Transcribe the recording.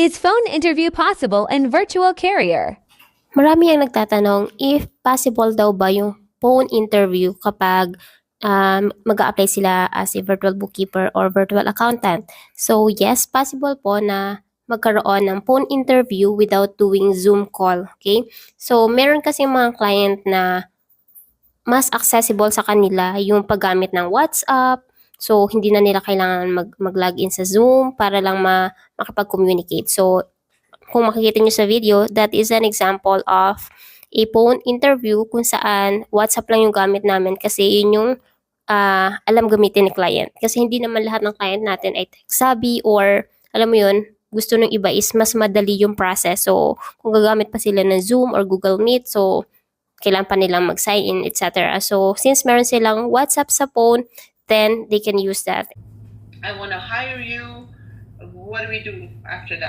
Is phone interview possible in virtual carrier? Marami ang nagtatanong if possible daw ba yung phone interview kapag mag-a-apply sila as a virtual bookkeeper or virtual accountant. So yes, possible po na magkaroon ng phone interview without doing Zoom call. Okay? So meron kasi mga client na mas accessible sa kanila yung paggamit ng WhatsApp. So hindi na nila kailangan mag-login sa Zoom para lang makipag-communicate. So kung makikita nyo sa video, that is an example of a phone interview kung saan WhatsApp lang yung gamit namin kasi yun yung alam gamitin ni client. Kasi hindi naman lahat ng client natin ay tech-savvy or alam mo yun, gusto ng iba is mas madali yung process. So, kung gagamit pa sila ng Zoom or Google Meet, so kailangan pa nilang mag-sign in, etc. So, since meron silang WhatsApp sa phone, then they can use that. I want to hire you. What do we do after that?